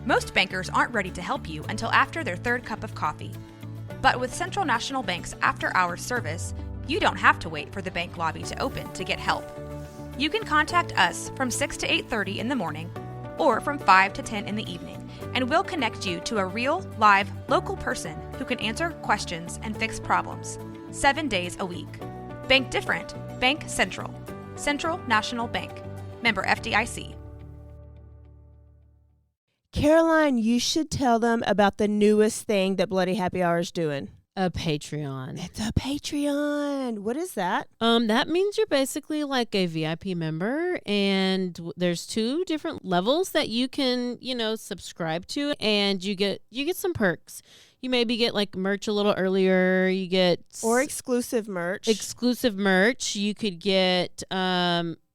Most bankers aren't ready to help you until after their third cup of coffee. But with Central National Bank's after-hours service, you don't have to wait for the bank lobby to open to get help. You can contact us from 6 to 8:30 in the morning or from 5 to 10 in the evening, and we'll connect you to a real, live, local person who can answer questions and fix problems 7 days a week. Bank different. Bank Central. Central National Bank. Member FDIC. Caroline, you should tell them about the newest thing that Bloody Happy Hour is doing. A Patreon. It's a Patreon. What is that? That means you're basically like a VIP member, and there's 2 different levels that you can, subscribe to, and you get some perks. You maybe get like merch a little earlier. You get exclusive merch. You could get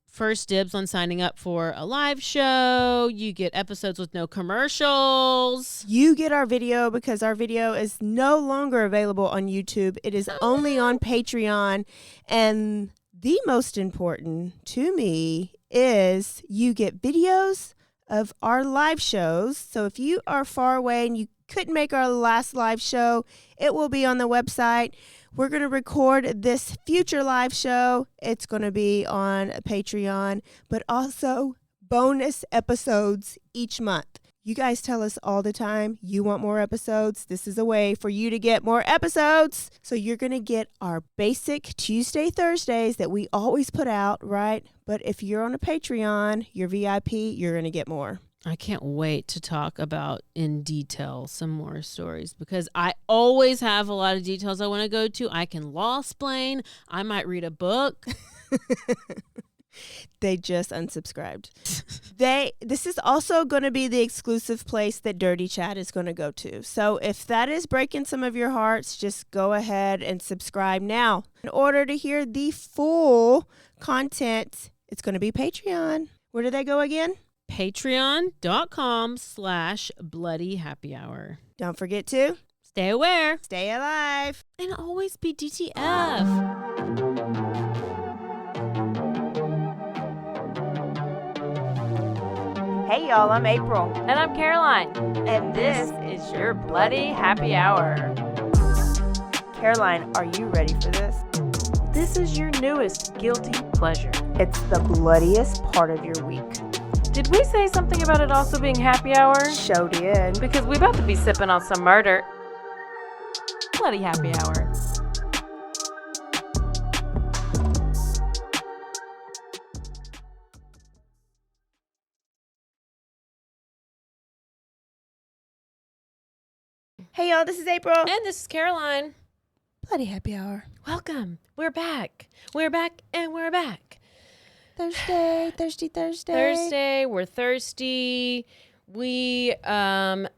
first dibs on signing up for a live show. You get episodes with no commercials. You get our video because our video is no longer available on YouTube. It is only on Patreon. And the most important to me is you get videos of our live shows. So if you are far away and you couldn't make our last live show, it will be on the website. We're going to record this future live show. It's going to be on Patreon, but also bonus episodes each month. You guys tell us all the time you want more episodes. This is a way for you to get more episodes. So you're going to get our basic Tuesday, Thursdays that we always put out, right? But if you're on a Patreon, you're VIP, you're going to get more. I can't wait to talk about in detail some more stories because I always have a lot of details I want to go to. I can law-splain. I might read a book. They just unsubscribed. This is also going to be the exclusive place that Dirty Chat is going to go to. So if that is breaking some of your hearts, just go ahead and subscribe now. In order to hear the full content, it's going to be Patreon. Where do they go again? Patreon.com/BloodyHappyHour. Don't forget to stay aware, stay alive, and always be DTF. Hey y'all, I'm April. And I'm Caroline. And this is your Bloody Happy Hour. Caroline, are you ready for this? This is your newest guilty pleasure. It's the bloodiest part of your week. Did we say something about it also being happy hour? Show did. Because we about to be sipping on some murder. Bloody Happy Hour. Hey y'all, this is April. And this is Caroline. Bloody Happy Hour. Welcome. We're back. We're back and we're back. Thursday. Thursday, we're thirsty. We, we're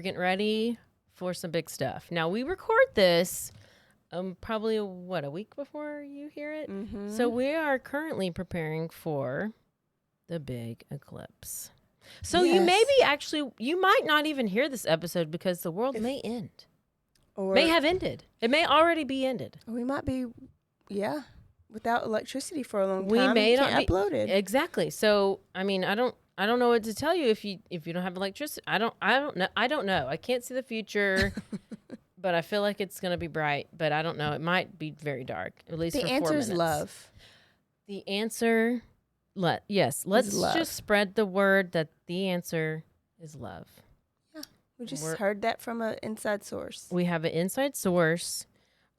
getting ready for some big stuff. Now, we record this probably, a week before you hear it? Mm-hmm. So we are currently preparing for the big eclipse. So you might not even hear this episode because the world may end. Or may have ended. It may already be ended. We might be, without electricity for a long time. We may not be uploaded. Exactly. So I mean, I don't know what to tell you if you don't have electricity. I don't know. I can't see the future, but I feel like it's gonna be bright. But I don't know. It might be very dark. At least the for 4 answer minutes. is love. The answer, let's just spread the word that the answer is love. Yeah, we just heard that from an inside source. We have an inside source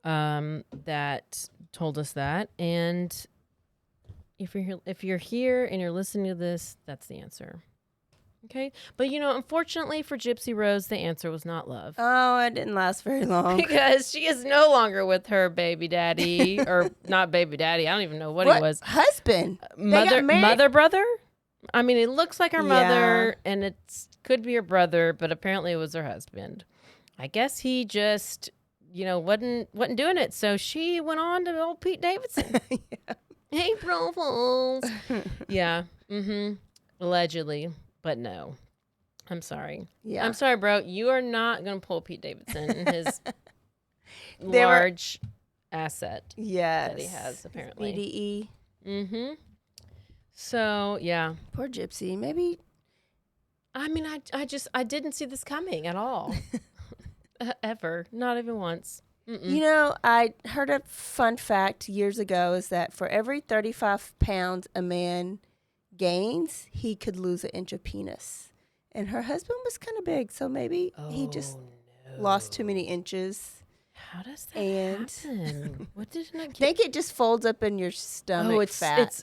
that told us that, and if you're here and you're listening to this, that's the answer. Okay, but unfortunately for Gypsy Rose, the answer was not love. Oh, it didn't last very long because she is no longer with her baby daddy, or not baby daddy. I don't even know what he was. Husband, mother, brother. I mean, it looks like her mother, and it could be her brother, but apparently it was her husband. I guess he just, wasn't doing it, so she went on to old Pete Davidson. April Fools. Yeah. Mm-hmm. Allegedly. But no, I'm sorry. Yeah. I'm sorry, bro. You are not going to pull Pete Davidson and his large asset that he has, apparently. BDE. Mm-hmm. So, yeah. Poor Gypsy. Maybe I mean, I didn't see this coming at all. Ever. Not even once. Mm-mm. You know, I heard a fun fact years ago is that for every 35 pounds a man gains, he could lose an inch of penis. And her husband was kind of big, so maybe he just lost too many inches. How does that happen? What did I I think it just folds up in your stomach.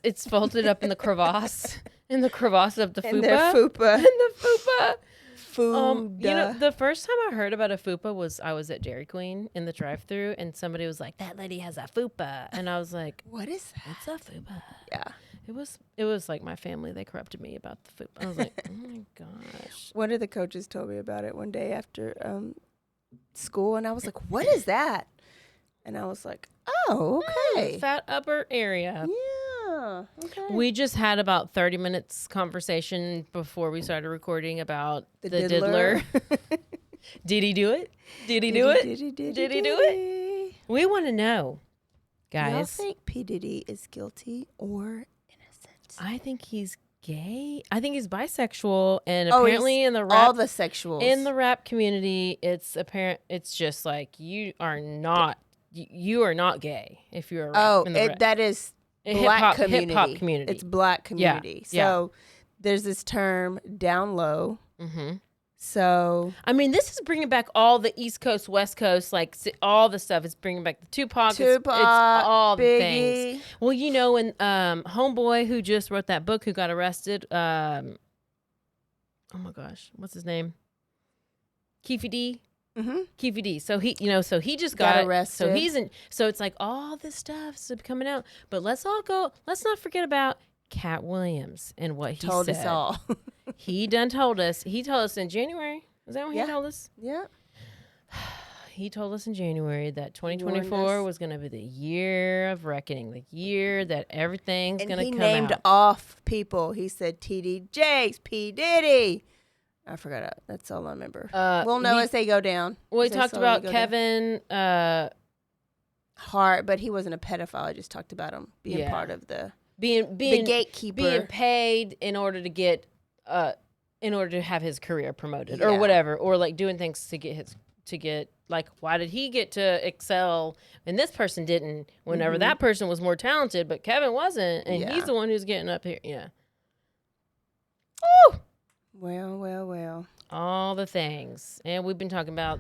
It's folded up in the crevasse. In the crevasse of the fupa. In their fupa. In the fupa. Food. You know, the first time I heard about a fupa was I was at Dairy Queen in the drive-thru, and somebody was like, "That lady has a fupa," and I was like, "What is that?" What's a fupa? Yeah, it was like my family. They corrupted me about the fupa. I was like, oh my gosh. One of the coaches told me about it one day after school, and I was like, "What is that?" And I was like, "Oh, okay, Fat upper area." Yeah. Okay. We just had about 30 minutes conversation before we started recording about the diddler. Did he do it? Did he do it? Did he do it? We want to know, guys. Y'all think P. Diddy is guilty or innocent? I think he's gay. I think he's bisexual, and apparently in the rap, all the sexuals in the rap community, it's apparent. It's just like you are not gay if you're a rap. That is. Black community. Hip-hop community. It's black community. Yeah. So there's this term down low. Mm-hmm. So I mean, this is bringing back all the East Coast, West Coast, like all the stuff. It's bringing back the Tupac. It's all the Biggie. things. Well, you know, when homeboy who just wrote that book who got arrested. Oh my gosh, what's his name? Keefe D. Mm-hmm. Keefe D. So he just got arrested. So it's like all this stuff is coming out. But let's not forget about Cat Williams and what he told said. us all. He told us in January. Is that when he told us? Yeah. He told us in January that 2024 was going to be the year of reckoning, the year that everything's going to come out. And he named off people. He said T.D. Jakes, P. Diddy. I forgot it. That's all I remember. We'll know as they go down. Well, he talked about Kevin Hart, but he wasn't a pedophile. I just talked about him being part of the being the gatekeeper, being paid in order to get in order to have his career promoted or whatever, or like doing things to get like, why did he get to excel and this person didn't? Whenever that person was more talented, but Kevin wasn't, and he's the one who's getting up here. Yeah. Woo! Well. All the things. And we've been talking about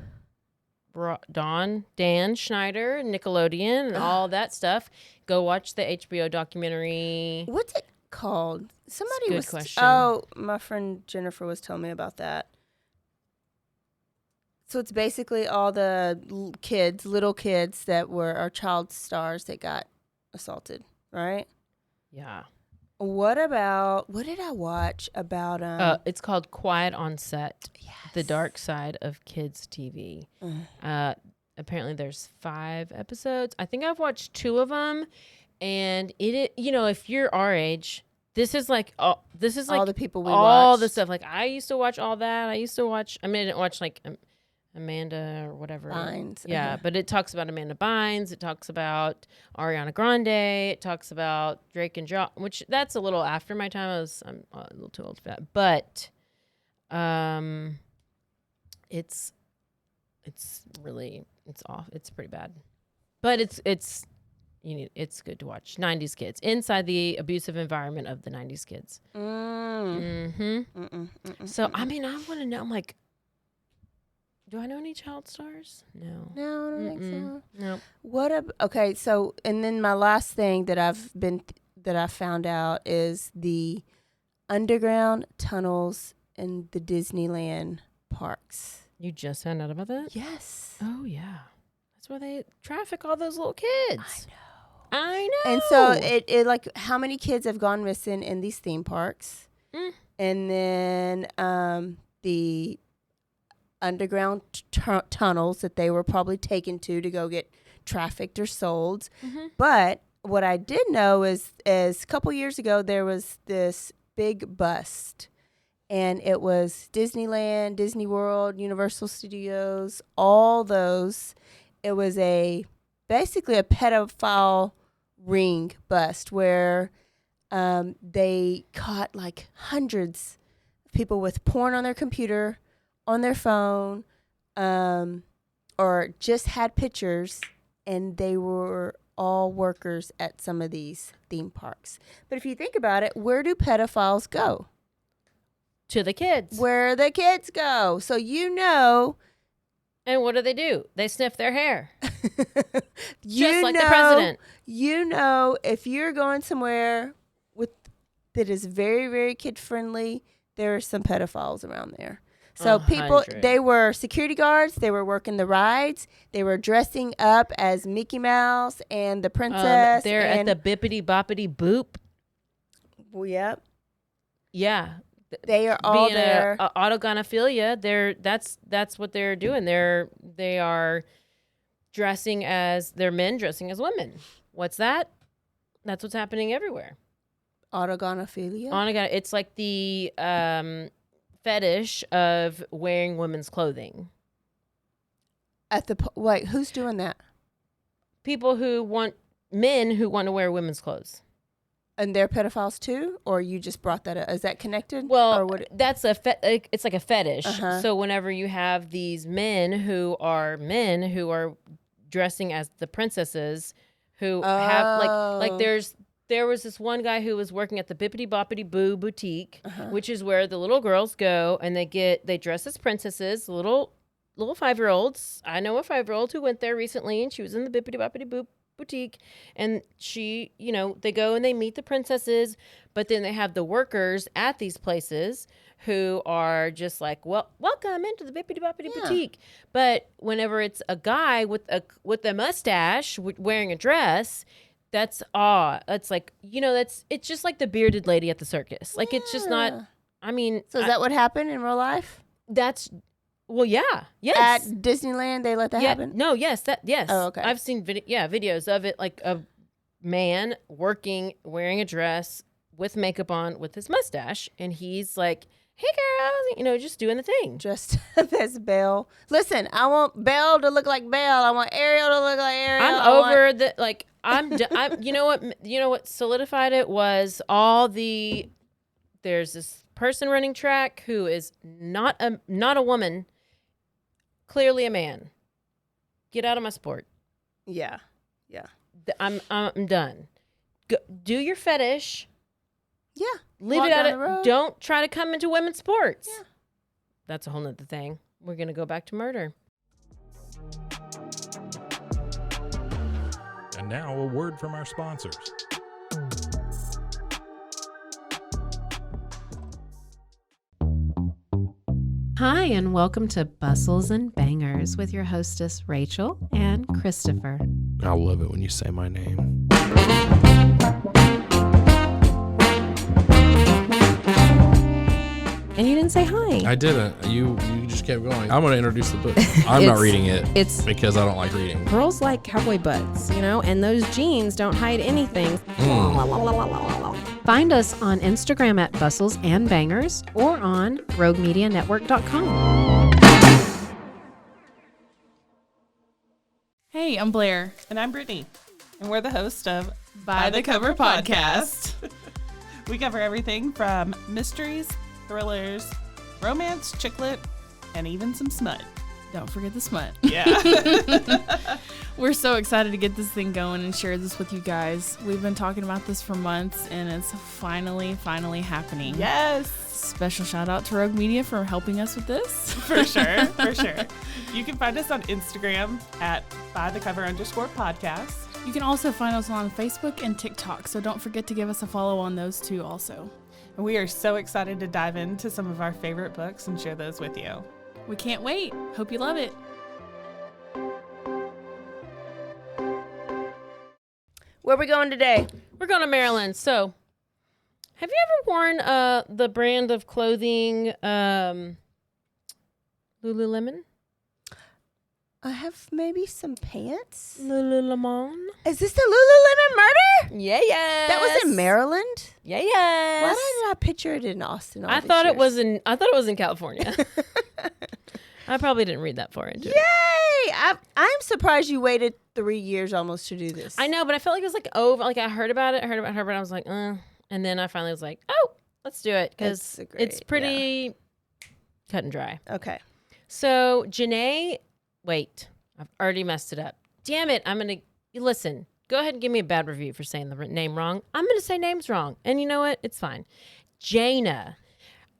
Dan Schneider, Nickelodeon, and all that stuff. Go watch the HBO documentary. What's it called? Somebody Good question. Oh, my friend Jennifer was telling me about that. So it's basically all the little kids that were our child stars that got assaulted, right? Yeah. What did I watch about it's called Quiet on Set. Yes. The Dark Side of Kids TV. Apparently there's 5 episodes. I think I've watched 2 of them, and if you're our age, this is like all the people we all the stuff. Like I used to watch all that. I didn't watch like Amanda or whatever. Bynes. Yeah, but it talks about Amanda Bynes. It talks about Ariana Grande. It talks about Drake and Josh, which that's a little after my time. I'm a little too old for that. But it's off. It's pretty bad. But it's good to watch. 90s kids. Inside the abusive environment of the 90s kids. So I mean, I want to know, I'm like, do I know any child stars? No. No, I don't think so. No. Okay, so and then my last thing that I found out is the underground tunnels in the Disneyland parks. You just found out about that? Yes. Oh yeah. That's where they traffic all those little kids. I know. And so it like, how many kids have gone missing in these theme parks? And then the underground tunnels that they were probably taken to go get trafficked or sold. But what I did know is a couple years ago there was this big bust, and it was Disneyland, Disney World, Universal Studios, all those. It was basically a pedophile ring bust where they caught like hundreds, people with porn on their computer, on their phone, or just had pictures, and they were all workers at some of these theme parks. But if you think about it, where do pedophiles go? To the kids. Where the kids go. So And what do? They sniff their hair. Just like the president. If you're going somewhere that is very, very kid friendly, there are some pedophiles around there. So 100. they were security guards. They were working the rides. They were dressing up as Mickey Mouse and the princess. They're at the bippity boppity boop. Well, yep. Yeah. They are all being there. Autogonophilia. That's what they're doing. They are dressing as men dressing as women. What's that? That's what's happening everywhere. Autogonophilia. It's like the fetish of wearing women's clothing. Who's doing that? Men who want to wear women's clothes. And they're pedophiles too, or you just brought that up? Is that connected? Well, that's it's like a fetish. So whenever you have these men who are dressing as the princesses, who have like there was this one guy who was working at the Bippity Boppity Boo boutique, which is where the little girls go and they dress as princesses, little 5-year-olds. I know a 5-year-old who went there recently, and she was in the Bippity Boppity Boo boutique, and she, they go and they meet the princesses, but then they have the workers at these places who are just like, well, welcome into the Bippity Boppity boutique. But whenever it's a guy with a mustache wearing a dress, it's like, it's just like the bearded lady at the circus. Like, it's just not, so is that what happened in real life? Well, yeah, yes. At Disneyland, they let that happen? No, yes, yes. Oh, okay. I've seen videos of it, like a man wearing a dress with makeup on with his mustache, and he's like, hey, girls, just doing the thing. Just as Belle. Listen, I want Belle to look like Belle. I want Ariel to look like Ariel. You know what solidified it was there's this person running track who is not a woman, clearly a man. Get out of my sport. Yeah. I'm done. Do your fetish. Yeah. Leave it out. Don't try to come into women's sports. Yeah. That's a whole nother thing. We're going to go back to murder. And now a word from our sponsors. Hi, and welcome to Bustles and Bangers with your hostess, Rachel and Christopher. I love it when you say my name. And you didn't say hi. I didn't. You just kept going. I'm going to introduce the book. I'm not reading it. It's because I don't like reading. Girls like cowboy butts, and those jeans don't hide anything. Find us on Instagram at Bustles and Bangers or on RogueMediaNetwork.com. Hey, I'm Blair. And I'm Brittany. And we're the host of By the Cover Podcast. We cover everything from mysteries, thrillers, romance, chick lit, and even some smut. Don't forget the smut. Yeah. We're so excited to get this thing going and share this with you guys. We've been talking about this for months, and it's finally happening. Yes. Special shout out to Rogue Media for helping us with this. For sure. You can find us on Instagram at bythecover_podcast. You can also find us on Facebook and TikTok, so don't forget to give us a follow on those two also. And we are so excited to dive into some of our favorite books and share those with you. We can't wait. Hope you love it. Where are we going today? We're going to Maryland. So, have you ever worn the brand of clothing Lululemon? I have maybe some pants. Lululemon. Is this the Lululemon murder? Yeah. That was in Maryland? Yeah. Why did I picture it in Austin? I thought it was in California. I probably didn't read that far into it. Yay! I'm surprised you waited 3 years almost to do this. I know, but I felt like it was like over. Like I heard about it, but I was like, and then I finally was like, oh, Let's do it because it's pretty cut and dry. Okay. So Janae, wait, I've already messed it up. Damn it. Listen, go ahead and give me a bad review for saying the name wrong. I'm going to say names wrong. And you know what? It's fine. Jana.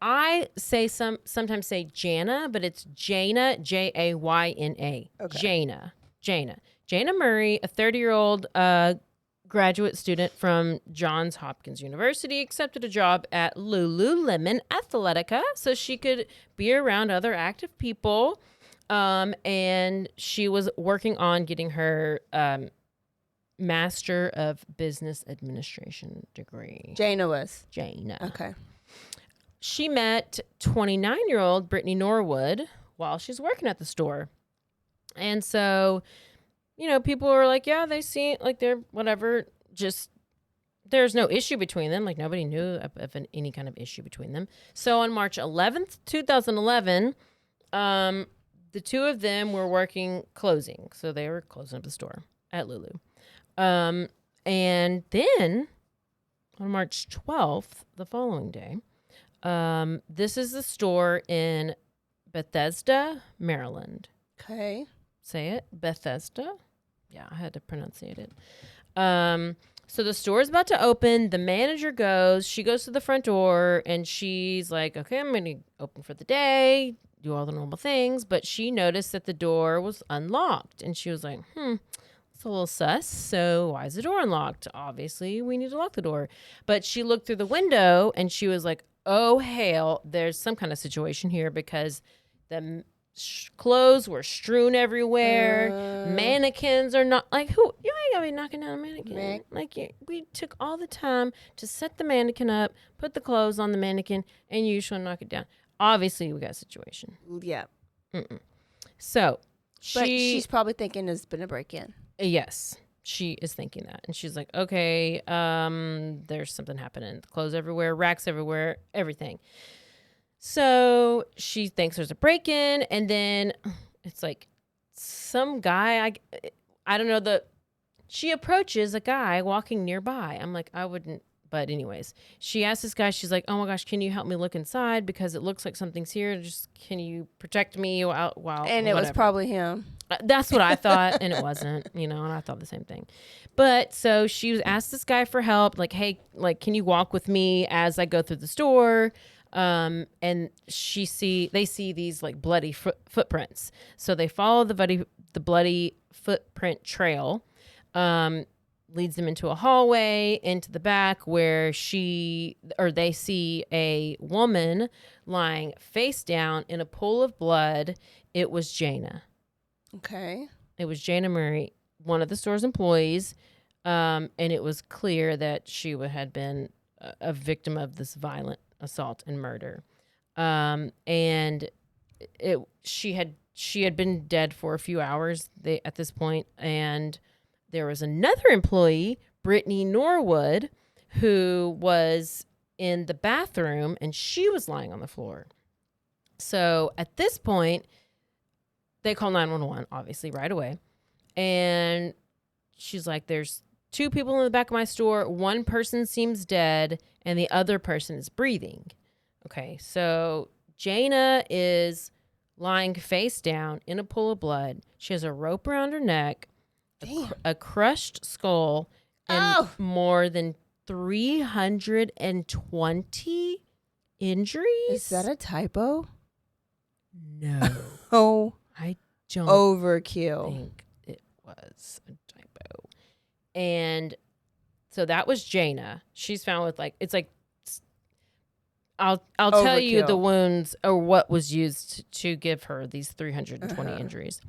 I say sometimes say Jana, but it's Jana, Jayna. Okay. Jana Murray, a 30-year-old graduate student from Johns Hopkins University, accepted a job at Lululemon Athletica so she could be around other active people. And she was working on getting her Master of Business Administration degree. Jana. Okay. She met 29-year-old Brittany Norwood while she's working at the store. And so, people were like, yeah, they seem like they're whatever, just there's no issue between them. Like nobody knew of any kind of issue between them. So on March 11th, 2011, the two of them were working closing. So they were closing up the store at Lulu. And then on March 12th, the following day, this is the store in Bethesda, Maryland. Okay. Say it. Bethesda. Yeah, I had to pronunciate it. So the store is about to open. The manager she goes to the front door and she's like, okay, I'm going to open for the day, do all the normal things. But she noticed that the door was unlocked and she was like, it's a little sus. So why is the door unlocked? Obviously, we need to lock the door. But she looked through the window and she was like, oh, hell, there's some kind of situation here because the clothes were strewn everywhere. Mannequins are not like who you ain't gonna be knocking down a mannequin. We took all the time to set the mannequin up, put the clothes on the mannequin, and you usually knock it down. Obviously, we got a situation. Yeah. So but she's probably thinking there's been a break-in. Yes, she is thinking that, and she's like, okay, there's something happening. Clothes everywhere, racks everywhere, everything. So she thinks there's a break-in, and then it's like some guy, I don't know, she approaches a guy walking nearby. I'm like, I wouldn't, but anyways, she asks this guy, she's like, oh my gosh, can you help me look inside? Because it looks like something's here. Just, can you protect me while And it was probably him. That's what I thought, and it wasn't, and I thought the same thing. But so she was asked this guy for help, like, hey, like, can you walk with me as I go through the store? And they see these like bloody footprints. So they follow the bloody footprint trail, leads them into a hallway, into the back where they see a woman lying face down in a pool of blood. It was Jana. Okay. It was Jana Murray, one of the store's employees. And it was clear that she had been a victim of this violent assault and murder. And she had been dead for a few hours at this point. And there was another employee, Brittany Norwood, who was in the bathroom and she was lying on the floor. So at this point, they call 911, obviously, right away. And she's like, there's two people in the back of my store. One person seems dead and the other person is breathing. Okay, so Jana is lying face down in a pool of blood. She has a rope around her neck, a crushed skull, and more than 320 injuries. Is that a typo? No. Oh, I don't overkill. think it was a typo. And so that was Jana. She's found with I'll tell you the wounds or what was used to give her these 320 injuries.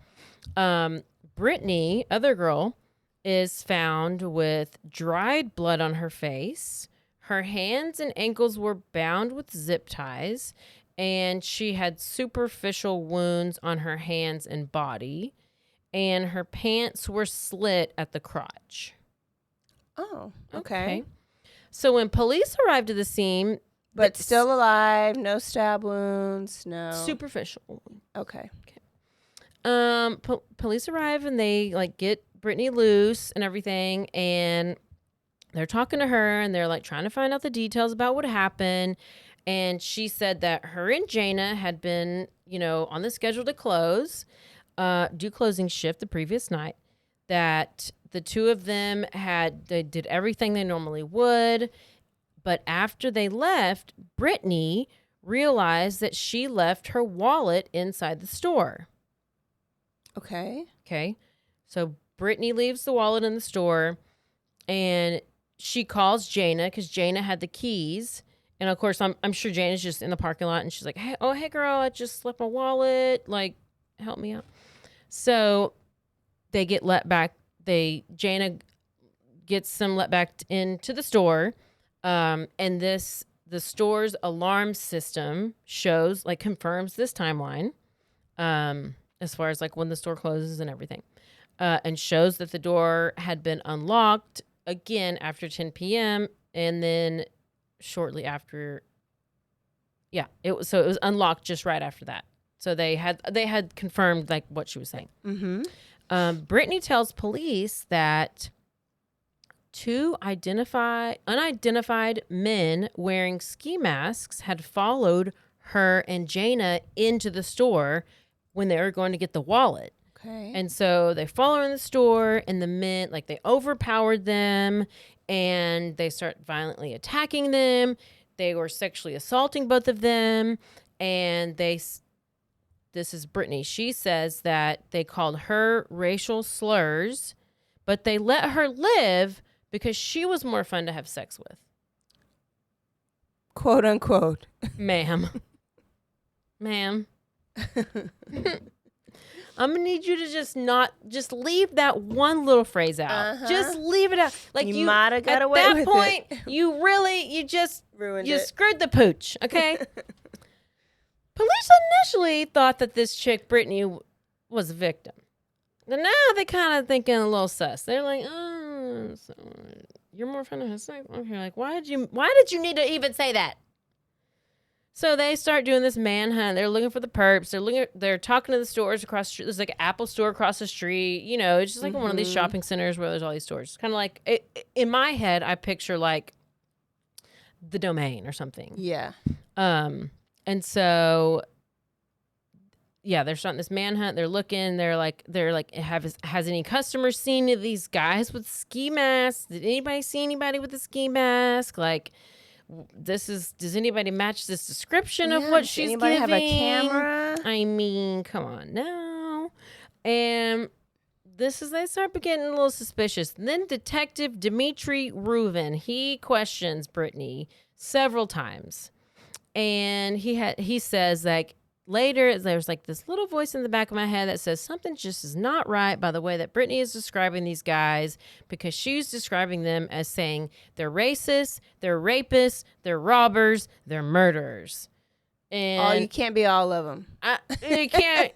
Brittany, other girl, is found with dried blood on her face. Her hands and ankles were bound with zip ties, and she had superficial wounds on her hands and body, and her pants were slit at the crotch. Oh, okay. So when police arrived at the scene, but still alive, no stab wounds, no superficial. Okay. Police arrive and they get Brittany loose and everything, and they're talking to her and they're like trying to find out the details about what happened. And she said that her and Jana had been, on the schedule to close, do closing shift the previous night, that the two of them they did everything they normally would. But after they left, Brittany realized that she left her wallet inside the store. Okay. Okay. So Brittany leaves the wallet in the store and she calls Jana because Jana had the keys. And of course, I'm sure Jana's just in the parking lot and she's like, hey girl, I just left my wallet. Like, help me out. So they get let back. Jana gets them let back into the store. And the store's alarm system confirms this timeline, as far as like when the store closes and everything, and shows that the door had been unlocked again after 10 p.m. and then shortly after, it was unlocked just right after that. So they had confirmed like what she was saying. Mm-hmm. Brittany tells police that 2 unidentified men wearing ski masks had followed her and Jana into the store when they were going to get the wallet. Okay. And so they follow her in the store and the men, like they overpowered them and they start violently attacking them. They were sexually assaulting both of them. And this is Brittany. She says that they called her racial slurs, but they let her live because she was more fun to have sex with. Quote unquote. Ma'am. I'm gonna need you to just leave that one little phrase out. Uh-huh. Just leave it out. Like you might have got away with it. At that point, you just Ruined you it. screwed the pooch. Okay. Police initially thought that this chick Brittany was a victim. But now they kind of thinking a little sus. They're like, oh, so you're more fun to have sex. Okay, like why did you need to even say that? So they start doing this manhunt. They're looking for the perps. They're talking to the stores across the street. There's like an Apple store across the street. It's just like one of these shopping centers where there's all these stores. Kind of like, in my head, I picture like the Domain or something. Yeah. And so, they're starting this manhunt. They're looking. They're like, has any customers seen any of these guys with ski masks? Did anybody see anybody with a ski mask? Like, does anybody match this description of what she's anybody giving? Have a camera? I mean, come on now. And they start getting a little suspicious. And then Detective Dimitri Reuven, he questions Brittany several times. And he says like later there's like this little voice in the back of my head that says something just is not right by the way that Brittany is describing these guys, because she's describing them as saying they're racist, they're rapists, they're robbers, they're murderers. And you can't be all of them. You can't.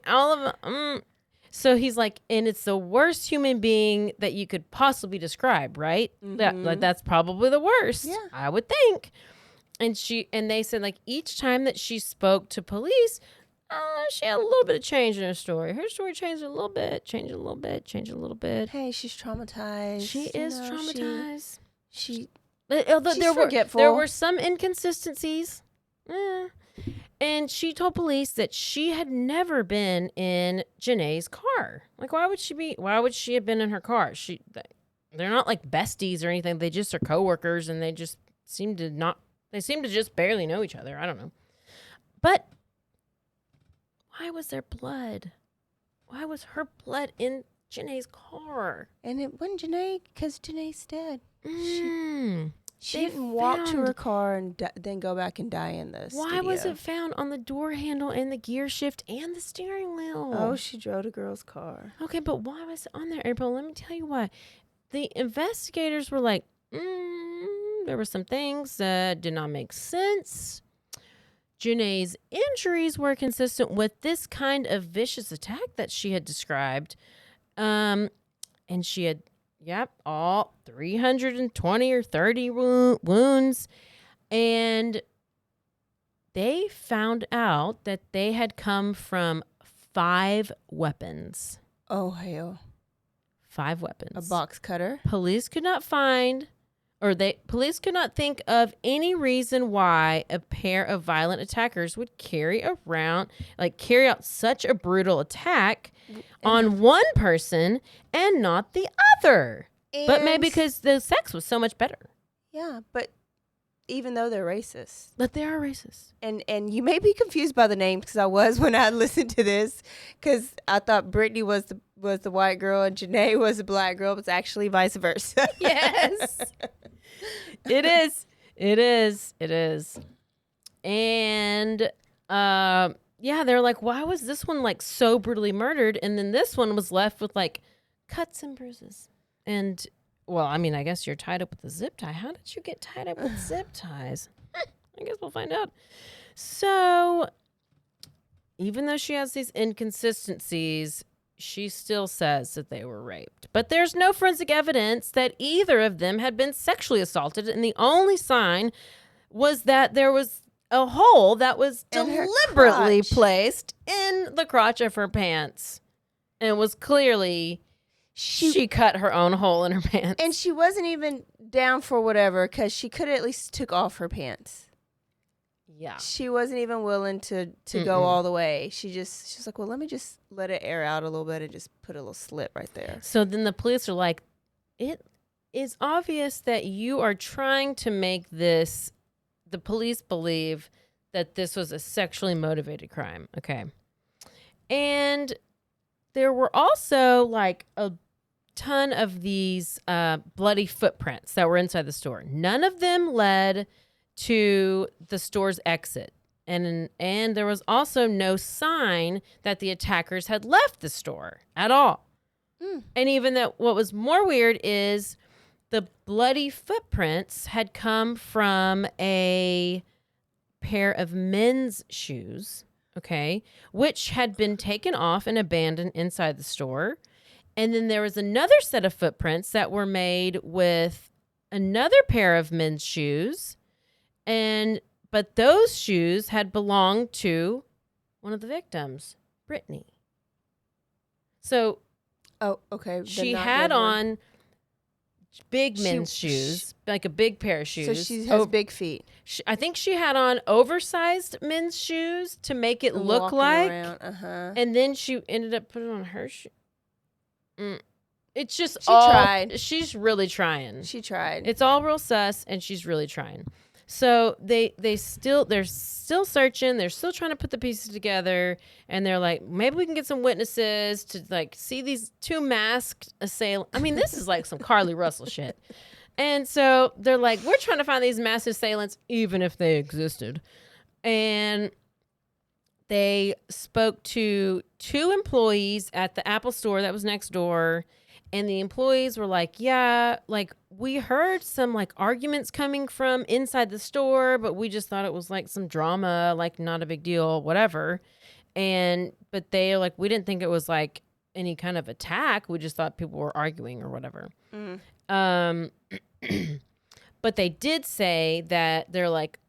All of them. So he's like, and it's the worst human being that you could possibly describe, right? Mm-hmm. That's probably the worst. Yeah. I would think. And they said like each time that she spoke to police, she had a little bit of change in her story. Her story changed a little bit, changed a little bit. Hey, she's traumatized. She is traumatized. She's forgetful. There were some inconsistencies. And she told police that she had never been in Janae's car. Like, why would she have been in her car? They're not like besties or anything. They just are coworkers and they just seem to just barely know each other. I don't know. But why was there blood? Why was her blood in Janae's car? And it wasn't Janae because Janae's dead. She They didn't walk to found- her car and then go back and die in the Why studio. was it found on the door handle and the gear shift and the steering wheel? Oh, she drove a girl's car. Okay, but why was it on there, April? Let me tell you why. The investigators were like, there were some things that did not make sense. Janae's injuries were consistent with this kind of vicious attack that she had described. And she had, all 320 or 30 wounds. And they found out that they had come from 5 weapons. Oh, hell. 5 weapons. A box cutter. Police could not think of any reason why a pair of violent attackers would carry out such a brutal attack on one person and not the other. But maybe because the sex was so much better. Yeah, but even though they're racist. But they are racist. And you may be confused by the names, because I was when I listened to this, because I thought Brittany was the white girl and Janae was the black girl, but it's actually vice versa. Yes. It is. It is. It is. And they're like, why was this one like so brutally murdered? And then this one was left with like cuts and bruises. And well, I mean, I guess you're tied up with a zip tie. How did you get tied up with zip ties? I guess we'll find out. So even though she has these inconsistencies, she still says that they were raped. But there's no forensic evidence that either of them had been sexually assaulted. And the only sign was that there was a hole that was deliberately placed in the crotch of her pants. And it was clearly she cut her own hole in her pants. And she wasn't even down for whatever, because she could have at least took off her pants. Yeah. She wasn't even willing to go all the way. She's like, well, let me just let it air out a little bit and just put a little slit right there. So then the police are like, it is obvious that you are trying to make this, the police believe that this was a sexually motivated crime. Okay. And there were also like a ton of these bloody footprints that were inside the store. None of them led to the store's exit. And there was also no sign that the attackers had left the store at all. And even that, what was more weird is the bloody footprints had come from a pair of men's shoes, okay, which had been taken off and abandoned inside the store. And then there was another set of footprints that were made with another pair of men's shoes. But those shoes had belonged to one of the victims, Brittany. So, okay. She had on big men's shoes, like a big pair of shoes. So she has big feet. I think she had on oversized men's shoes to make it look like. And then she ended up putting on her shoe. It's just she tried. She's really trying. She tried. It's all real sus, and she's really trying. So they're still searching. They're still trying to put the pieces together, and they're like, maybe we can get some witnesses to like see these 2 masked assailants. I mean, this is like some Carly Russell shit. And so they're like, we're trying to find these masked assailants, even if they existed. And they spoke to 2 employees at the Apple store that was next door. And the employees were like, yeah, like we heard some like arguments coming from inside the store, but we just thought it was like some drama, like not a big deal, whatever. But they like, we didn't think it was like any kind of attack. We just thought people were arguing or whatever. But they did say that they're like,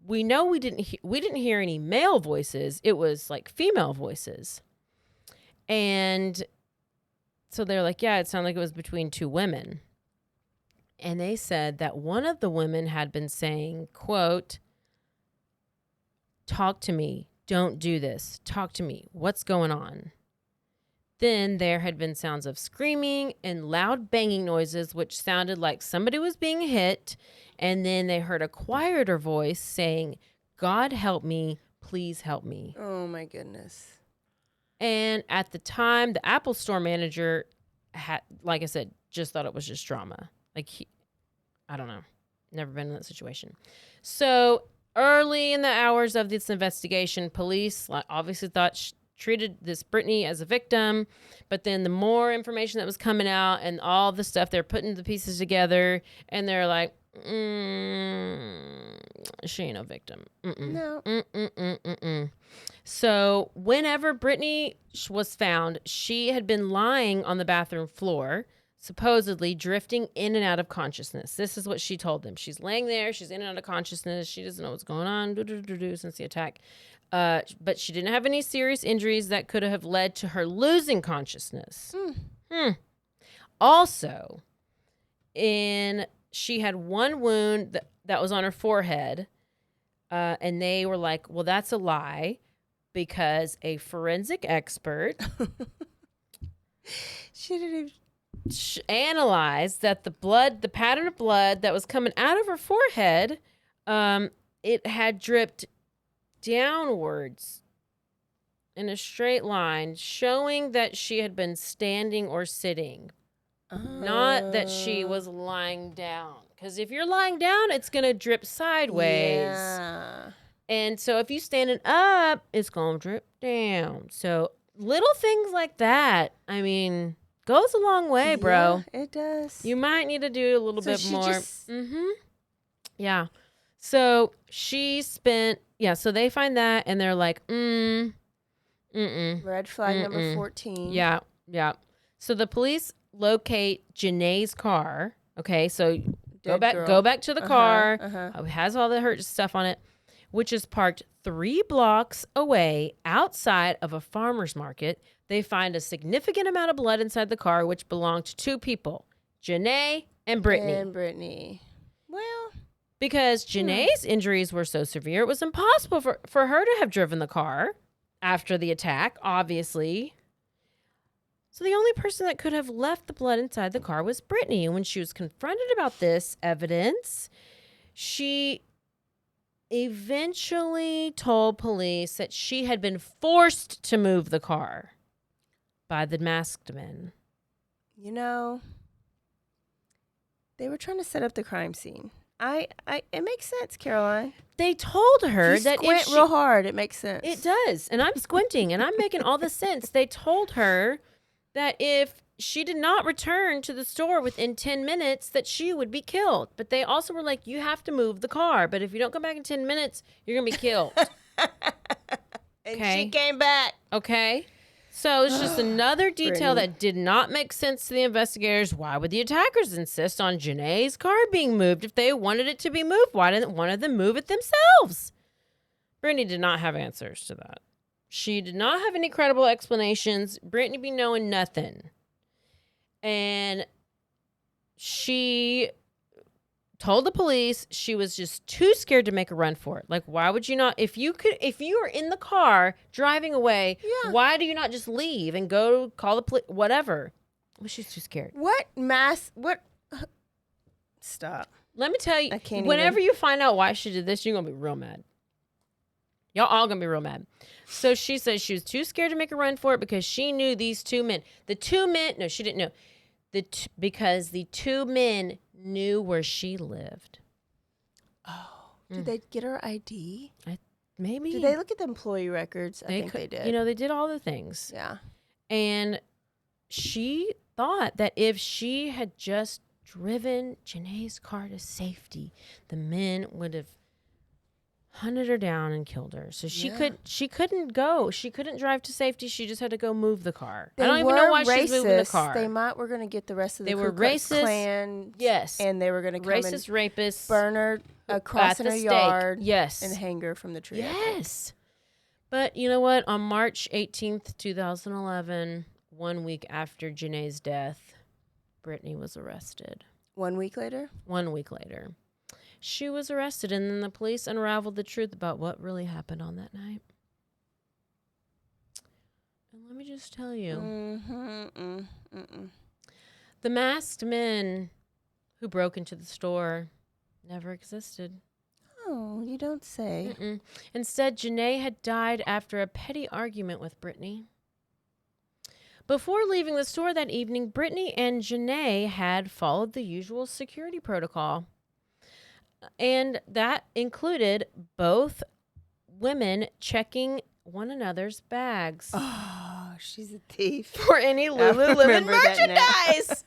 we know we didn't hear any male voices. It was like female voices. And so they're like, yeah, it sounded like it was between 2 women. And they said that one of the women had been saying, quote, talk to me. Don't do this. Talk to me. What's going on? Then there had been sounds of screaming and loud banging noises, which sounded like somebody was being hit. And then they heard a quieter voice saying, God help me. Please help me. Oh, my goodness. And at the time, the Apple store manager had, like I said, just thought it was just drama. Like, I don't know. Never been in that situation. So early in the hours of this investigation, police obviously treated this Brittany as a victim. But then the more information that was coming out and all the stuff, they're putting the pieces together and they're like, she ain't no victim. No. So whenever Brittany was found, she had been lying on the bathroom floor, supposedly drifting in and out of consciousness. This is what she told them. She's laying there. She's in and out of consciousness. She doesn't know what's going on since the attack. But she didn't have any serious injuries that could have led to her losing consciousness. Also, she had one wound that was on her forehead, and they were like, well, that's a lie, because a forensic expert analyzed that the pattern of blood that was coming out of her forehead, it had dripped downwards in a straight line, showing that she had been standing or sitting, not that she was lying down. Because if you're lying down, it's going to drip sideways. Yeah. And so if you're standing up, it's going to drip down. So little things like that, I mean, goes a long way, bro. Yeah, it does. You might need to do a little bit more. Mm-hmm. Yeah. So so they find that and they're like, red flag number 14. Yeah. So the police locate Janae's car. Okay, so go back to the car. It has all the hurt stuff on it, which is parked 3 blocks away outside of a farmer's market. They find a significant amount of blood inside the car, which belonged to 2 people, Janae and Brittany. Well, because Janae's injuries were so severe, it was impossible for her to have driven the car after the attack, obviously. So the only person that could have left the blood inside the car was Brittany. And when she was confronted about this evidence, she eventually told police that she had been forced to move the car by the masked men. You know, they were trying to set up the crime scene. It makes sense, Caroline. They told her if you that squint if real hard, it makes sense. It does. And I'm squinting and I'm making all the sense. They told her that if she did not return to the store within 10 minutes, that she would be killed. But they also were like, you have to move the car. But if you don't come back in 10 minutes, you're going to be killed. And she came back. Okay. So it's just another detail Brittany. that did not make sense to the investigators. Why would the attackers insist on Janae's car being moved if they wanted it to be moved? Why didn't one of them move it themselves? Brittany did not have answers to that. She did not have any credible explanations. Brittany be knowing nothing. And she told the police she was just too scared to make a run for it. Like, why would you not? If you were in the car driving away, why do you not just leave and go call the police? Whatever. Well, she's too scared. Stop. Let me tell you, I can't whenever even. you find out why she did this, you're going to be real mad. Y'all all going to be real mad. So she says she was too scared to make a run for it because she knew these 2 men. No, she didn't know. Because the 2 men knew where she lived. Oh, did they get her ID? Maybe. Did they look at the employee records? I think they did. You know, they did all the things. Yeah. And she thought that if she had just driven Janae's car to safety, the men would have hunted her down and killed her. So she couldn't go. She couldn't drive to safety. She just had to go move the car. I don't even know why she's moving the car. They were going to get the rest of the They were Ku Klux racist. Klan. Yes. And they were going to come Racist and rapists. burn her across in her yard. Yes. And hang her from the tree. Yes. But you know what? On March 18th, 2011, 1 week after Janae's death, Brittany was arrested. 1 week later? 1 week later. She was arrested, and then the police unraveled the truth about what really happened on that night. And let me just tell you, the masked men who broke into the store never existed. Oh, you don't say. Instead, Janae had died after a petty argument with Brittany. Before leaving the store that evening, Brittany and Janae had followed the usual security protocol. And that included both women checking one another's bags. Oh, she's a thief. For any Lululemon merchandise.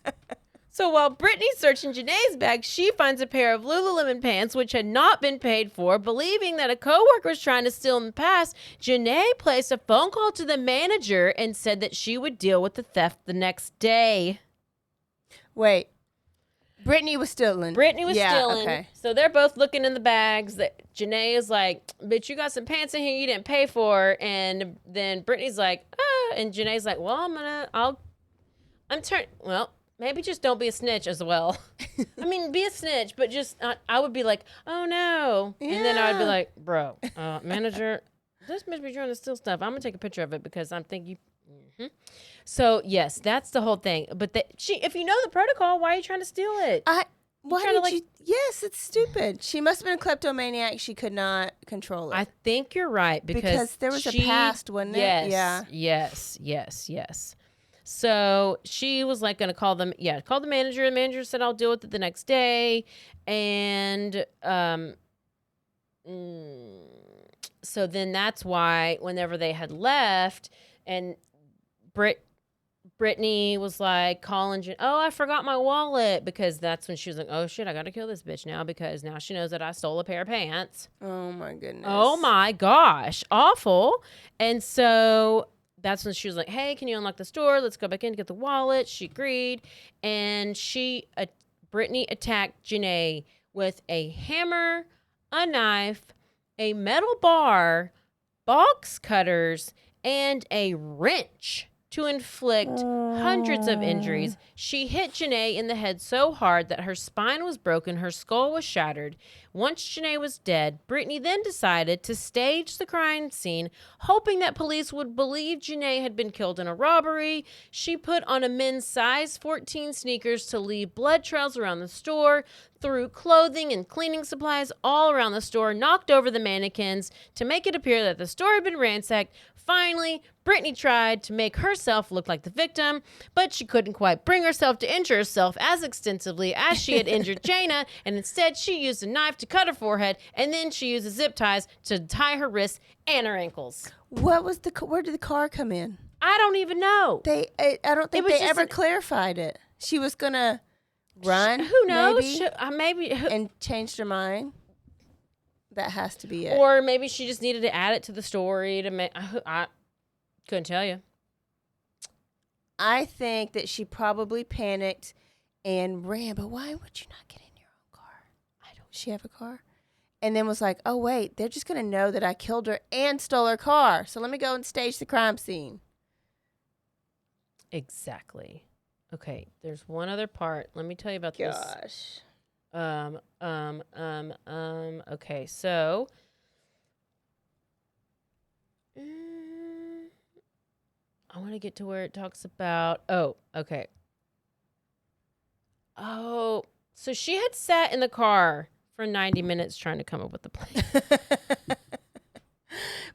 So while Brittany's searching Janae's bag, she finds a pair of Lululemon pants which had not been paid for. Believing that a coworker was trying to steal in the past, Janae placed a phone call to the manager and said that she would deal with the theft the next day. Wait. Brittany was stealing. Okay. So they're both looking in the bags. That Janae is like, bitch, you got some pants in here you didn't pay for. And then Brittany's like, and Janae's like, well, maybe just don't be a snitch as well. I mean, be a snitch, but just I would be like, oh no, and then I would be like, bro, manager, this bitch be trying to steal stuff. I'm gonna take a picture of it because I'm thinking. So yes, that's the whole thing. But if you know the protocol, why are you trying to steal it? Yes, it's stupid. She must have been a kleptomaniac. She could not control it. I think you're right because there was a past, wasn't it? Yeah. Yes. So she was like going to call them. Yeah, call the manager. The manager said, I'll deal with it the next day. And so then that's why whenever they had left and Brittany was like calling, I forgot my wallet, because that's when she was like, oh shit, I got to kill this bitch now because now she knows that I stole a pair of pants. Oh my goodness. Oh my gosh. Awful. And so that's when she was like, hey, can you unlock this door? Let's go back in to get the wallet. She agreed. And Brittany attacked Janae with a hammer, a knife, a metal bar, box cutters, and a wrench to inflict hundreds of injuries. She hit Janae in the head so hard that her spine was broken, her skull was shattered. Once Janae was dead, Brittany then decided to stage the crime scene, hoping that police would believe Janae had been killed in a robbery. She put on a men's size 14 sneakers to leave blood trails around the store, threw clothing and cleaning supplies all around the store, knocked over the mannequins to make it appear that the store had been ransacked. Finally, Brittany tried to make herself look like the victim, but she couldn't quite bring herself to injure herself as extensively as she had injured Jana, and instead she used a knife to cut her forehead, and then she used zip ties to tie her wrists and her ankles. Where did the car come in? I don't even know. I don't think they ever clarified it. She was gonna run. Who knows? Maybe and changed her mind. That has to be it. Or maybe she just needed to add it to the story to make. I couldn't tell you. I think that she probably panicked and ran. But why would you not get in your own car? Does she have a car? And then was like, oh, wait, they're just going to know that I killed her and stole her car. So let me go and stage the crime scene. Exactly. Okay, there's one other part. Let me tell you about this. Gosh. Okay, so I want to get to where it talks about, okay. Oh, so she had sat in the car for 90 minutes trying to come up with the plan.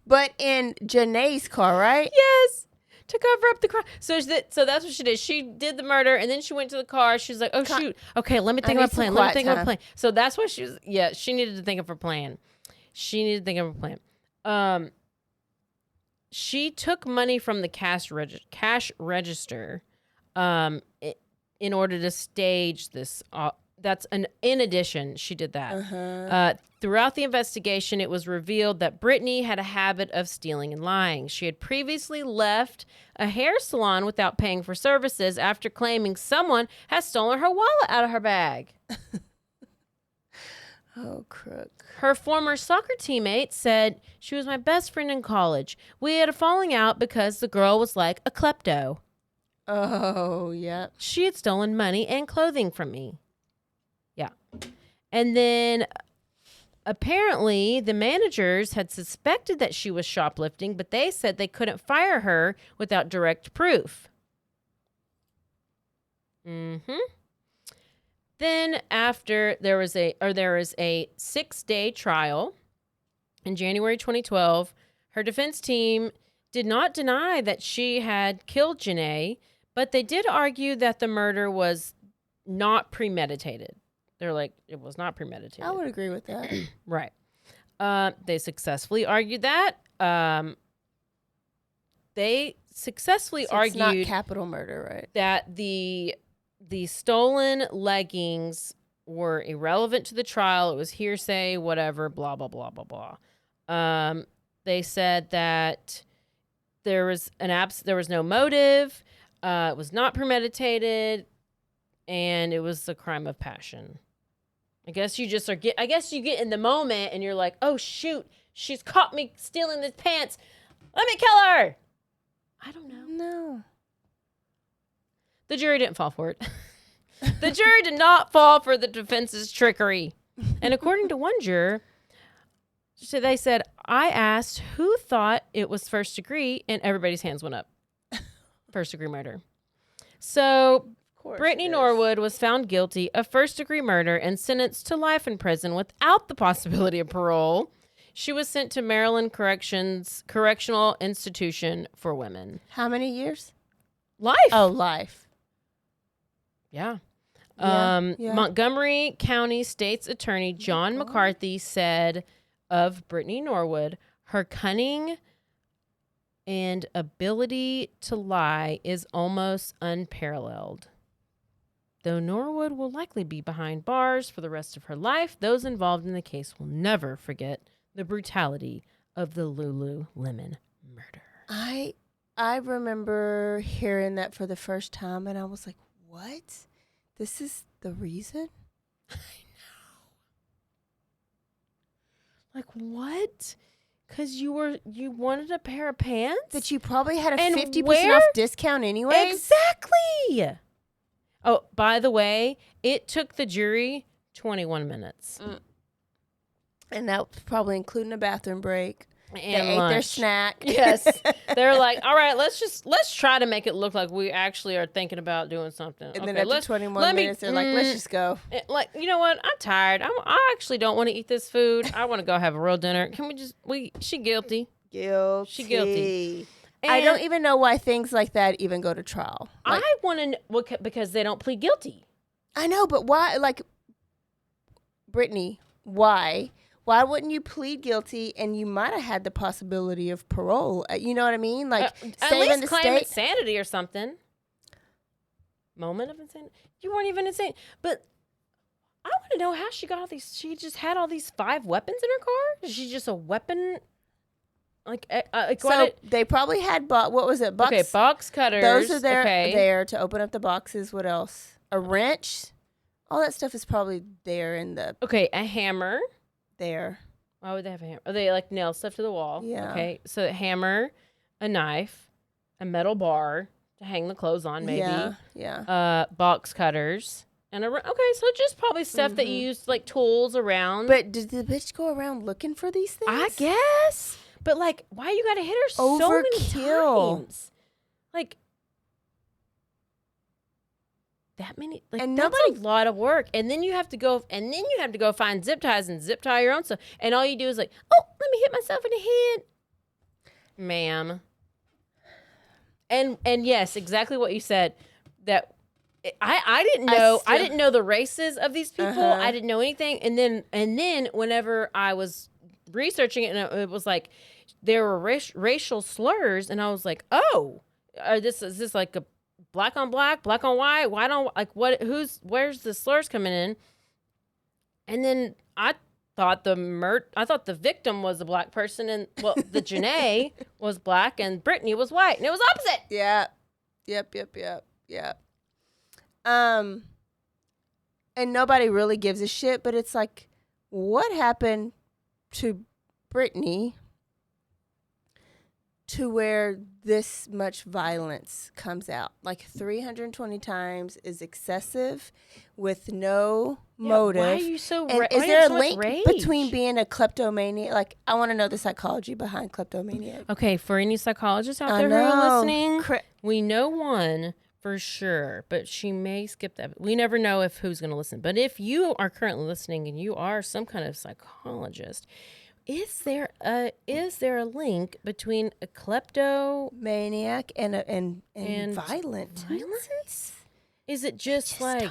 But in Janae's car, right? Yes. To cover up the crime. So that's what she did. She did the murder, and then she went to the car. She's like, oh, shoot. Okay, let me think of a plan. So that's why she needed to think of her plan. She took money from the cash register in order to stage this. In addition, she did that. Throughout the investigation, it was revealed that Brittany had a habit of stealing and lying. She had previously left a hair salon without paying for services after claiming someone had stolen her wallet out of her bag. Oh, crook. Her former soccer teammate said, she was my best friend in college. We had a falling out because the girl was like a klepto. Oh, yeah. She had stolen money and clothing from me. Yeah. And then apparently the managers had suspected that she was shoplifting, but they said they couldn't fire her without direct proof. Then after there was a 6-day trial in January 2012, her defense team did not deny that she had killed Janae, but they did argue that the murder was not premeditated. They're like, it was not premeditated. I would agree with that. Right. They successfully argued that. They successfully argued it's not capital murder, right? That the stolen leggings were irrelevant to the trial. It was hearsay, whatever, blah, blah, blah, blah, blah. They said that there was no motive. It was not premeditated, and it was a crime of passion. I guess you get in the moment and you're like, oh shoot, she's caught me stealing the pants. Let me kill her. I don't know. No. The jury didn't fall for it. The jury did not fall for the defense's trickery. And according to one juror, so they said, I asked who thought it was first degree, and everybody's hands went up. First degree murder. So Brittany Norwood was found guilty of first degree murder and sentenced to life in prison without the possibility of parole. She was sent to Maryland Correctional Institution for Women. How many years? Life. Oh, life. Yeah. Yeah. Montgomery County State's Attorney John McCarthy said of Brittany Norwood, her cunning and ability to lie is almost unparalleled. Though Norwood will likely be behind bars for the rest of her life, those involved in the case will never forget the brutality of the Lululemon murder. I remember hearing that for the first time, and I was like, what? This is the reason? I know. Like, what? Because you wanted a pair of pants? That you probably had a And 50% off discount anyway? Exactly. Oh, by the way, it took the jury 21 minutes. And that was probably including a bathroom break. And they ate lunch. their snack. Yes. They're like, all right, let's try to make it look like we actually are thinking about doing something. And then after 21 minutes, they're like, let's just go. Like, you know what? I'm tired. I actually don't want to eat this food. I want to go have a real dinner. Can she guilty. Guilty. She guilty. I don't even know why things like that even go to trial. Like, I want to know, because they don't plead guilty. I know, but why? Like, Brittany, why? Why wouldn't you plead guilty and you might have had the possibility of parole? You know what I mean? Like, at saving least the claim state. insanity or something. Moment of insanity. You weren't even insane. But I want to know how she got all these. She just had all these 5 weapons in her car? Is she just a weapon? So they probably had, what was it? Okay, box cutters. Those are there to open up the boxes. What else? A wrench? All that stuff is probably there in the... Okay, a hammer. There. Why would they have a hammer? Oh, they like nail stuff to the wall. Yeah. Okay, so a hammer, a knife, a metal bar to hang the clothes on, maybe. Yeah. Box cutters. And okay, so just probably stuff that you use, like tools around. But did the bitch go around looking for these things? I guess. But like, why you gotta hit her so many times? Like, that many, like, and that's a lot of work. And then you have to go, find zip ties and zip tie your own stuff. And all you do is like, oh, let me hit myself in the head, ma'am. And yes, exactly what you said. That I didn't know. I didn't know the races of these people. I didn't know anything. And then whenever I was researching it, and it was like there were racial slurs, and I was like, oh, is this like a black on black, black on white? Why don't, like, where's the slurs coming in? And then I thought the victim was a black person, and the Janae was black and Brittany was white, and it was opposite. Yeah. Yep. And nobody really gives a shit, but it's like, what happened to Brittany to where this much violence comes out? Like 320 times is excessive with no motive. Why are you so and is there a link between being a kleptomaniac? Like, I want to know the psychology behind kleptomaniac. Okay, for any psychologists out there who are listening, we know one for sure, but she may skip that. We never know who's going to listen. But if you are currently listening and you are some kind of psychologist, is there a link between a kleptomaniac and violence? Is it just like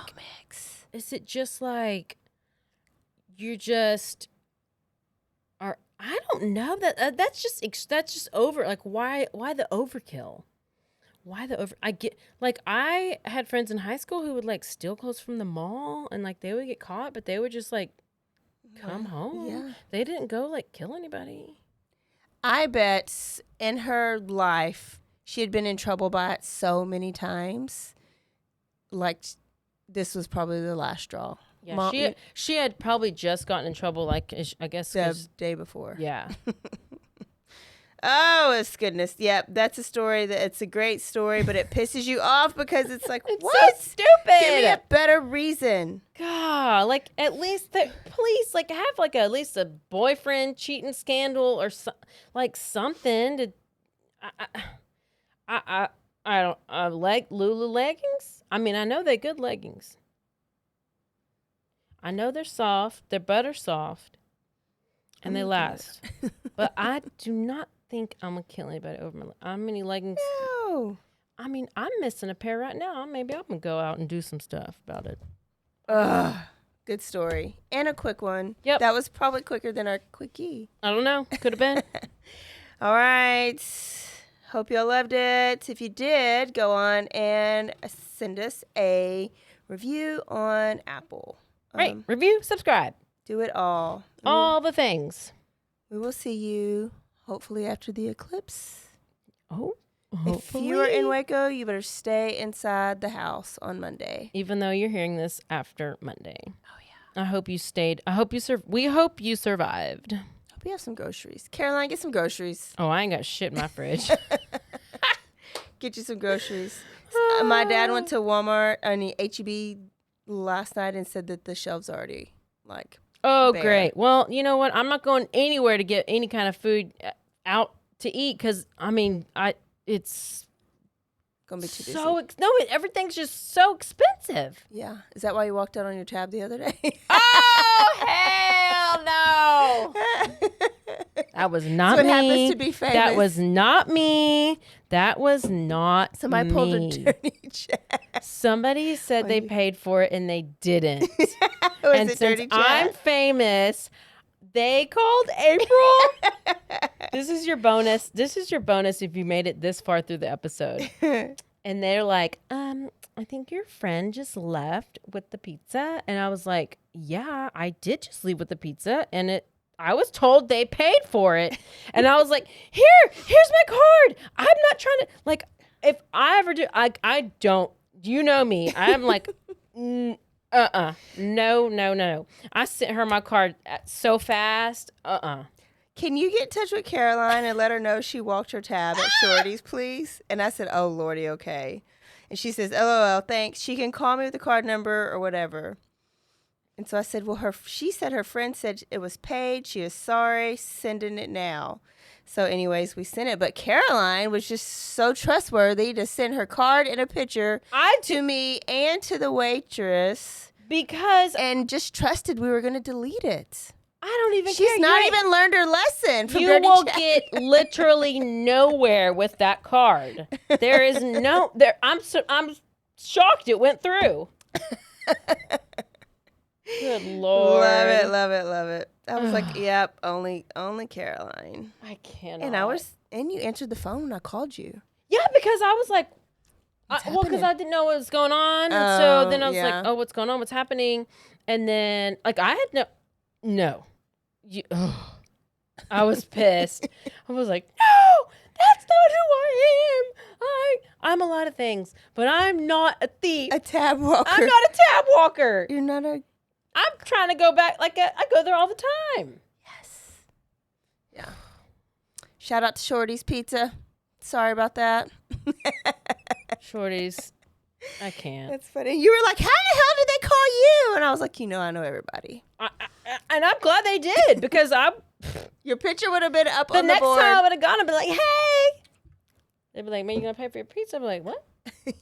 you just are? I don't know. That's just over. Like, why the overkill? Why the over? I had friends in high school who would like steal clothes from the mall, and like they would get caught, but they would just like come home. Yeah. They didn't go like kill anybody. I bet in her life she had been in trouble by it so many times. Like, this was probably the last straw. Yeah, Mom, she had probably just gotten in trouble, like, I guess the day before. Yeah. Oh, it's goodness. Yep, that's a story it's a great story, but it pisses you off because it's like, It's what? so stupid. Give me a better reason. God, like at least please, like have like at least a boyfriend cheating scandal or like something to. I don't like Lulu leggings. I mean, I know they're good leggings. I know they're soft. They're butter soft, and they last. But I do not think I'm gonna kill anybody over how many leggings. No. I mean, I'm missing a pair right now. Maybe I'm gonna go out and do some stuff about it. Ugh. Good story. And a quick one. Yep. That was probably quicker than our quickie. I don't know. Could have been. All right. Hope y'all loved it. If you did, go on and send us a review on Apple. Right. Review, subscribe. Do it all. All the things. We will see you hopefully after the eclipse. Oh. If you are in Waco, you better stay inside the house on Monday. Even though you're hearing this after Monday. Oh, yeah. I hope you stayed. I hope you we hope you survived. Hope you have some groceries. Caroline, get some groceries. Oh, I ain't got shit in my fridge. Get you some groceries. My dad went to Walmart and H-E-B last night and said that the shelves are already like oh, bare. great. Well, you know what? I'm not going anywhere to get any kind of food out to eat because, I mean, it's gonna be too busy. Everything's just so expensive. Yeah. Is that why you walked out on your tab the other day? Oh, hell no. That was not That's what me. happens to be famous. That was not me. That was not Somebody me. pulled a dirty check. Somebody said they paid for it and they didn't. Was and it since dirty check? I'm famous, they called April. This is your bonus. This is your bonus if you made it this far through the episode. And they're like, I think your friend just left with the pizza. And I was like, yeah, I did just leave with the pizza. And I was told they paid for it. And I was like, here's my card. I'm not trying to, like, if I ever do, I don't, you know me. I'm like, no. I sent her my card so fast. Can you get in touch with Caroline and let her know she walked her tab at Shorty's, please? And I said, oh, Lordy, okay. And she says, LOL, thanks. She can call me with the card number or whatever. And so I said, well, she said her friend said it was paid. She is sorry, sending it now. So anyways, we sent it. But Caroline was just so trustworthy to send her card and a picture to me and to the waitress. And just trusted we were going to delete it. I don't even care. She's not even learned her lesson from You Dirty will Check. get literally nowhere with that card. There is no there. I'm shocked it went through. Good Lord. Love it. I was like, yep, only Caroline. I cannot. And you answered the phone when I called you. Yeah, because I was like, because I didn't know what was going on. And so then I was like, oh, what's going on? What's happening? And then, like, I had no. I was pissed. I was like, no, that's not who I am. I'm a lot of things, but I'm not a thief. A tab walker. I'm not a tab walker. You're not a... I'm trying to go back. Like, I go there all the time. Yes. Yeah. Shout out to Shorty's Pizza. Sorry about that. Shorty's. I can't. That's funny. You were like, how the hell did they call you? And I was like, I know everybody. And I'm glad they did because your picture would have been up the on the next board. time I would have gone and be like, hey. They'd be like, man, you going to pay for your pizza? I'd be like, what?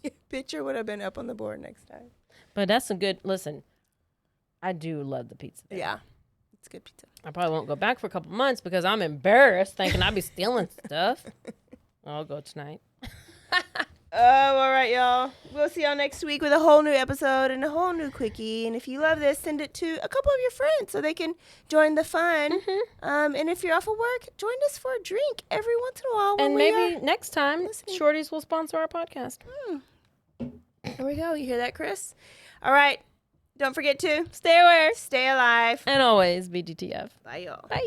Your picture would have been up on the board next time. But that's some good, listen, I do love the pizza there. Yeah. It's good pizza. I probably won't go back for a couple months because I'm embarrassed thinking I'd be stealing stuff. I'll go tonight. Oh, all right, y'all. We'll see y'all next week with a whole new episode and a whole new quickie. And if you love this, send it to a couple of your friends so they can join the fun. Mm-hmm. And if you're off of work, join us for a drink every once in a while. And maybe next time, Shorties will sponsor our podcast. There we go. You hear that, Chris? All right. Don't forget to stay aware, stay alive, and always BGTF. Bye, y'all. Bye.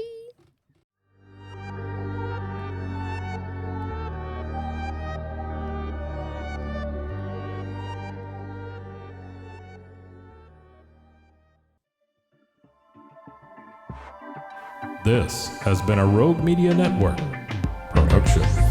This has been a Rogue Media Network Oh shit.